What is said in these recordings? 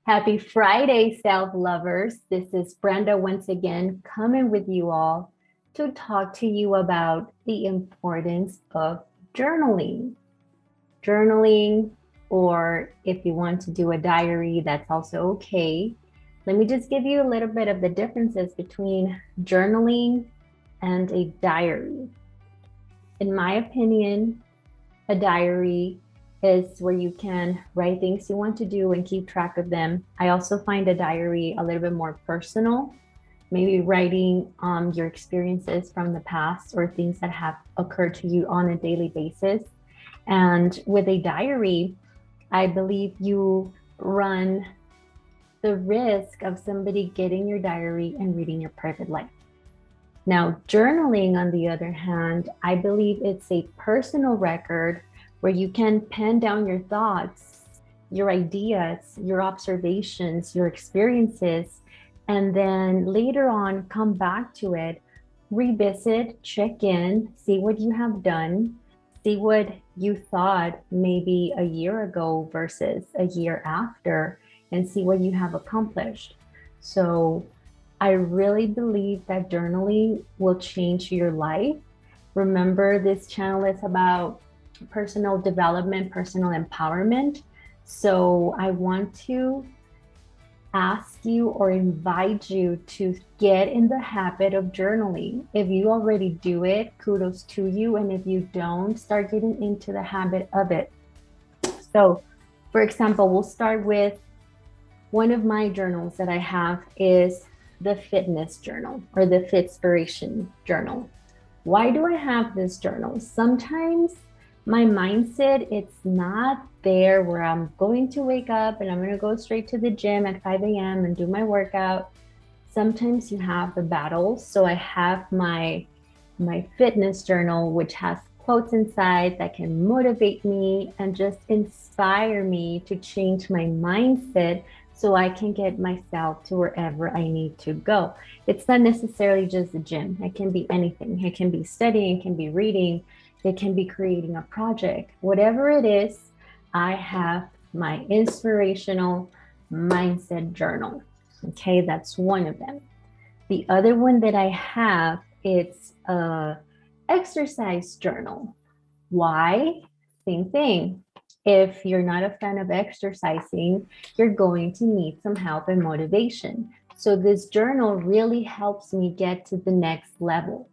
Happy Friday, self lovers. This is Brenda once again coming with you all to talk to you about the importance of journaling. Journaling, or if you want to do a diary, that's also okay. Let me just give you a little bit of the differences between journaling and a diary. In my opinion, a diary is where you can write things you want to do and keep track of them. I also find a diary a little bit more personal, maybe writing your experiences from the past or things that have occurred to you on a daily basis. And with a diary, I believe you run the risk of somebody getting your diary and reading your private life. Now, journaling, on the other hand, I believe it's a personal record where you can pen down your thoughts, your ideas, your observations, your experiences, and then later on come back to it, revisit, check in, see what you have done, see what you thought maybe a year ago versus a year after, and see what you have accomplished. So, I really believe that journaling will change your life. Remember, this channel is about personal development, personal empowerment. So I want to ask you or invite you to get in the habit of journaling. If you already do it, kudos to you. And if you don't, start getting into the habit of it. So, for example, we'll start with one of my journals that I have is the fitness journal or the Fitspiration journal. Why do I have this journal? Sometimes my mindset, it's not there where I'm going to wake up and I'm going to go straight to the gym at 5 a.m. and do my workout. Sometimes you have the battles. So I have my fitness journal, which has quotes inside that can motivate me and just inspire me to change my mindset so I can get myself to wherever I need to go. It's not necessarily just the gym. It can be anything. It can be studying, it can be reading, it can be creating a project. Whatever it is, I have my inspirational mindset journal. Okay, that's one of them. The other one that I have, it's a exercise journal. Why? Same thing. If you're not a fan of exercising, you're going to need some help and motivation. So this journal really helps me get to the next level.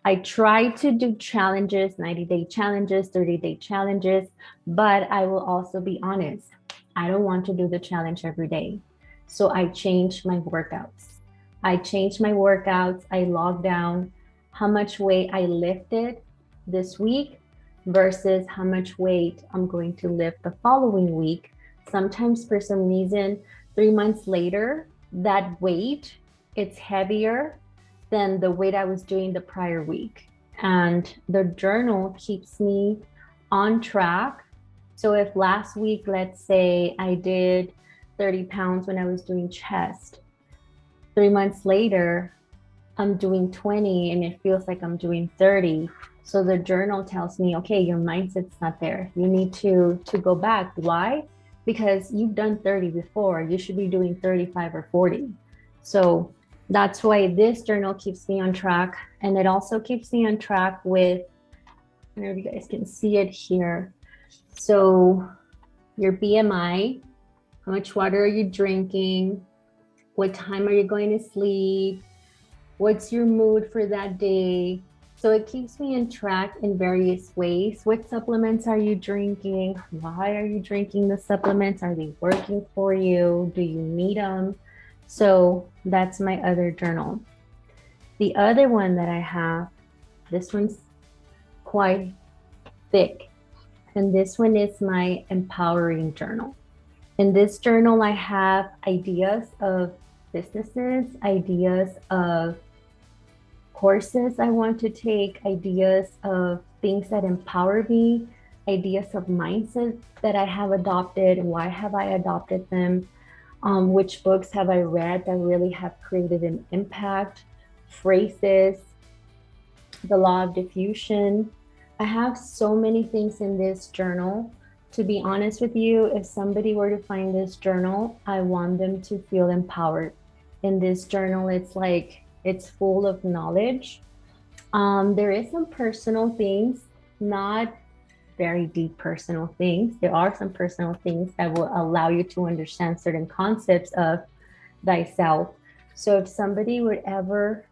I try to do challenges, 90-day challenges, 30-day challenges, but I will also be honest. I don't want to do the challenge every day. So I change my workouts. I log down how much weight I lifted this week versus how much weight I'm going to lift the following week. Sometimes for some reason, 3 months later, that weight, it's heavier than the weight I was doing the prior week. And the journal keeps me on track. So if last week, let's say I did 30 pounds when I was doing chest, 3 months later, I'm doing 20 and it feels like I'm doing 30. So the journal tells me, okay, your mindset's not there. You need to go back. Why? Because you've done 30 before. You should be doing 35 or 40. So that's why this journal keeps me on track. And it also keeps me on track with, I don't know if you guys can see it here. So your BMI, how much water are you drinking? What time are you going to sleep? What's your mood for that day? So it keeps me in track in various ways. What supplements are you drinking? Why are you drinking the supplements? Are they working for you? Do you need them? So that's my other journal. The other one that I have, this one's quite thick. And this one is my empowering journal. In this journal, I have ideas of businesses, ideas of courses I want to take, ideas of things that empower me, ideas of mindset that I have adopted, why have I adopted them, which books have I read that really have created an impact, phrases, the law of diffusion. I have so many things in this journal To be honest with you, if somebody were to find this journal, I want them to feel empowered. In this journal, it's like it's full of knowledge. There is some personal things, not very deep personal things. There are some personal things that will allow you to understand certain concepts of thyself. So if somebody would ever,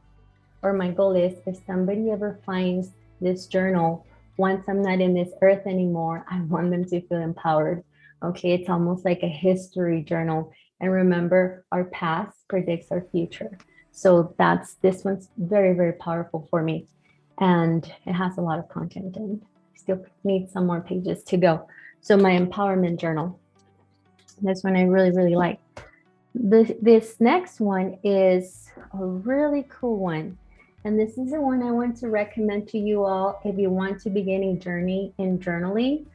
or my goal is, if somebody ever finds this journal, once I'm not in this earth anymore, I want them to feel empowered. Okay, it's almost like a history journal. And remember, our past predicts our future. So this one's very, very powerful for me. And it has a lot of content and still need some more pages to go. So my empowerment journal, this one I really, really like. This next one is a really cool one. And this is the one I want to recommend to you all if you want to begin a journey in journaling,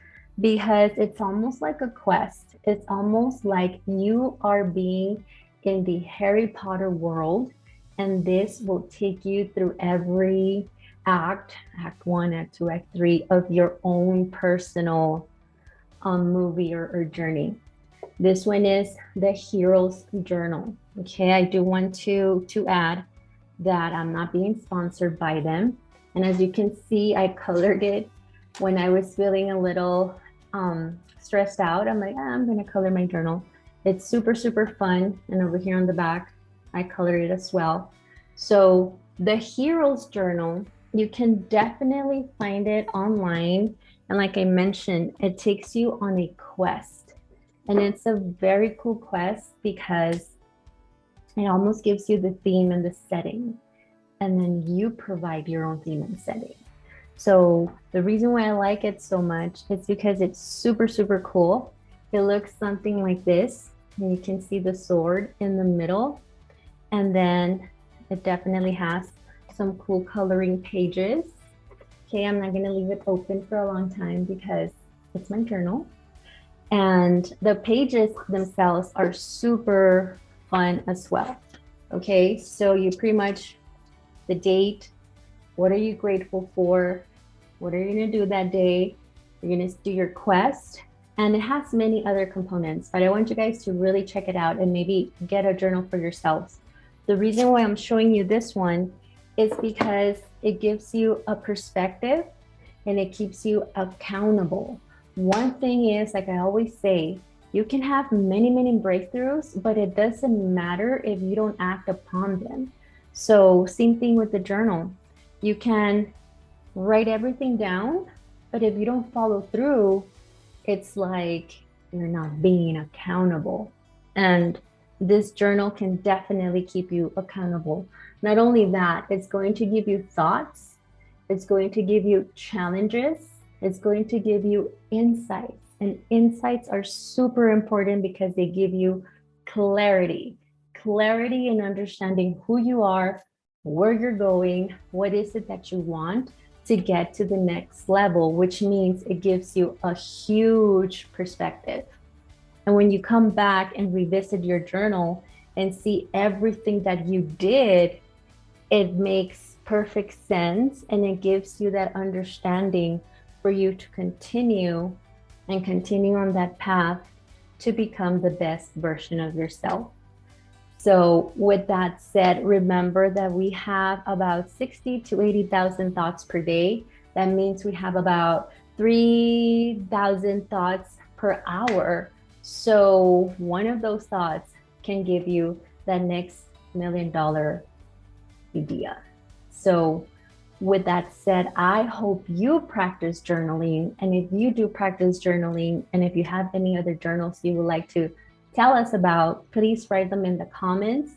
because it's almost like a quest. It's almost like you are being in the Harry Potter world, and this will take you through every act 1, act 2, act 3 of your own personal movie or journey. This one is the Hero's Journal. Okay, I do want to add that I'm not being sponsored by them. And as you can see, I colored it when I was feeling a little stressed out. I'm like, I'm gonna color my journal. It's super, super fun. And over here on the back, I colored it as well. So the Hero's Journal, you can definitely find it online. And like I mentioned, it takes you on a quest. And it's a very cool quest because it almost gives you the theme and the setting, and then you provide your own theme and setting. So the reason why I like it so much is because it's super, super cool. It looks something like this, and you can see the sword in the middle. And then it definitely has some cool coloring pages. Okay, I'm not gonna leave it open for a long time because it's my journal. And the pages themselves are super fun as well. Okay, so you pretty much, the date, what are you grateful for, what are you gonna do that day, you're gonna do your quest, and it has many other components, but I want you guys to really check it out and maybe get a journal for yourselves. The reason why I'm showing you this one is because it gives you a perspective and it keeps you accountable. One thing is, like I always say, you can have many, many breakthroughs, but it doesn't matter if you don't act upon them. So same thing with the journal. You can write everything down, but if you don't follow through, it's like you're not being accountable. And this journal can definitely keep you accountable. Not only that, it's going to give you thoughts, it's going to give you challenges, it's going to give you insights. And insights are super important because they give you clarity in understanding who you are, where you're going, what is it that you want to get to the next level, which means it gives you a huge perspective. And when you come back and revisit your journal and see everything that you did, it makes perfect sense, and it gives you that understanding for you to continue on that path to become the best version of yourself. So with that said, remember that we have about 60 to 80,000 thoughts per day. That means we have about 3,000 thoughts per hour. So one of those thoughts can give you that next $1 million idea. So with that said, I hope you practice journaling. And if you do practice journaling, and if you have any other journals you would like to tell us about, please write them in the comments.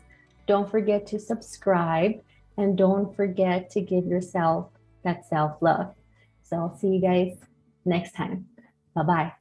Don't forget to subscribe, and don't forget to give yourself that self-love. So I'll see you guys next time. Bye-bye.